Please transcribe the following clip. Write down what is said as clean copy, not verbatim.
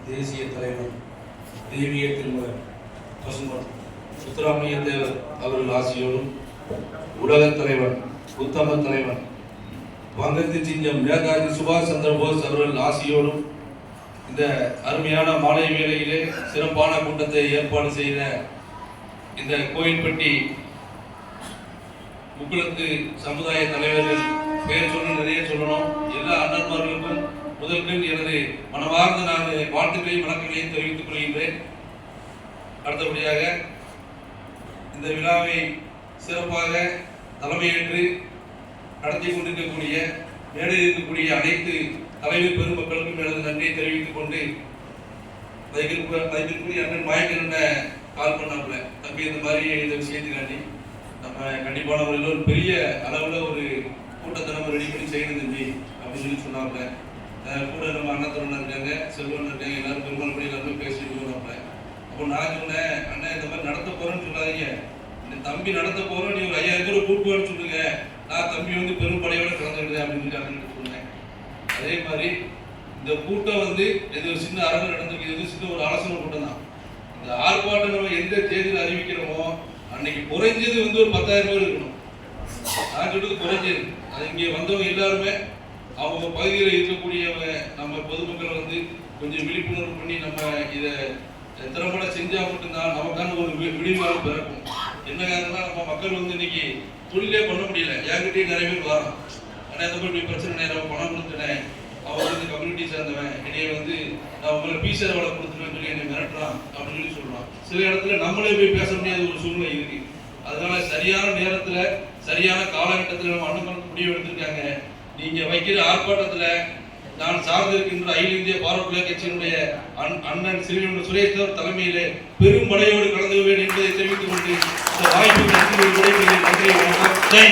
தேசிய தலைவர் தேவிய திருமகன் பசுமன் முத்துராமலிங்க தேவர் அவர்கள் ஆசியோடும், உலகத் தலைவன் உத்தம தலைவன் வங்கத்து சிங்கம் நேதாஜி சுபாஷ் சந்திர போஸ் அவர்கள் ஆசியோடும் இந்த அருமையான மாலை வேளையிலே சிறப்பான கூட்டத்தை ஏற்பாடு செய்த இந்த கோயில்பட்டி முக்குளத்து சமுதாய தலைவர்கள் பெயர் சொல்ல நிறைய சொல்லணும். எல்லா அண்ணன்மார்களுக்கும் முதலில் எனது மனமார்ந்த நான் வாழ்த்துக்களையும் வணக்கங்களையும் தெரிவித்துக் கொள்கின்றேன். அடுத்தபடியாக இந்த விழாவை சிறப்பாக தலைமையேற்று நடத்தி கொண்டிருக்கக்கூடிய மேடையில் இருக்கக்கூடிய அனைத்து தலைவர் பெருமக்களுக்கும் எனது நன்றியை தெரிவித்துக் கொண்டு, மதிப்பிற்குரிய அண்ணன் மயக்கண்ண கால் பண்ணாப்புல, தம்பி இந்த மாதிரி இந்த விஷயத்துக்காண்டி நம்ம கண்டிப்பான முறையில் ஒரு பெரிய அளவில் ஒரு கூட்டத்தை நம்ம ரெடி பண்ணி செய்யணும் தம்பி அப்படின்னு சொன்னாப்புல. கூட நம்ம அண்ணத்தோட இருக்காங்க, செல்வன் இருக்காங்க, எல்லாரும் பெருமாள் படி எல்லாருமே பேசிட்டு போனாப்புல. அப்போ நான் சொன்னேன், அண்ணன் இந்த மாதிரி நடத்த போறேன்னு சொல்லாதீங்க, இந்த தம்பி நடத்த போறோம், நீ ஒரு 5000 பேர் கூட்டுவான்னு சொல்லுங்க, நான் தம்பி வந்து பெரும் படையோட கலந்துடுறேன் அப்படின்னு சொல்லி அண்ணன் சொன்னேன். அதே மாதிரி இந்த கூட்டம் எது சின்ன அரங்கு நடந்திருக்கு, இது சின்ன ஒரு ஆலோசனை கூட்டம் தான். இந்த ஆர்ப்பாட்டம் நம்ம எந்த தேதியில் அறிவிக்கிறோமோ அன்னைக்கு குறைஞ்சது ஒரு 10,000 பேர் இருக்கணும். நான் சொல்றது குறைஞ்சது. அது இங்கே வந்தவங்க எல்லாருமே அவங்க பகுதியில் இருக்கக்கூடியவங்க, நம்ம பொதுமக்களை கொஞ்சம் விழிப்புணர்வு பண்ணி நம்ம இதை திறம்பட செஞ்சா மட்டும்தான் நமக்கான ஒரு விழிப்புணர்வு பிறக்கும். என்ன காரணம்னா, நம்ம மக்கள் இன்னைக்கு தொழிலே பண்ண முடியல. என்கிட்டயே நிறைய பேர் வரோம், ஆனால் இந்த மாதிரி பிரச்சனை நேரம் பணம் கொடுத்துட்டேன், அவங்க கம்யூனிட்டி சேர்ந்தவன், என்னைய நான் உங்களை பீசரை வளை கொடுத்துருவேன்னு சொல்லி என்னை மிரட்டுறான் அப்படின்னு சொல்லி சொல்றான். சில இடத்துல நம்மளே போய் பேச முடியாத ஒரு சூழ்நிலை இருக்கு. அதனால சரியான நேரத்துல சரியான காலகட்டத்தில் நம்ம அண்ணன் முடிவு எடுத்திருக்காங்க. நீங்க வைக்கிற ஆர்ப்பாட்டத்துல நான் சார்ந்திருக்கின்ற அகில இந்திய பார்வர்ட் கட்சியினுடைய அண்ணன் சுரேஷ் தலைமையிலே பெரும் படையோடு கலந்து என்பதை தெரிவித்துக் கொண்டு இந்த வாய்ப்பு நன்றி.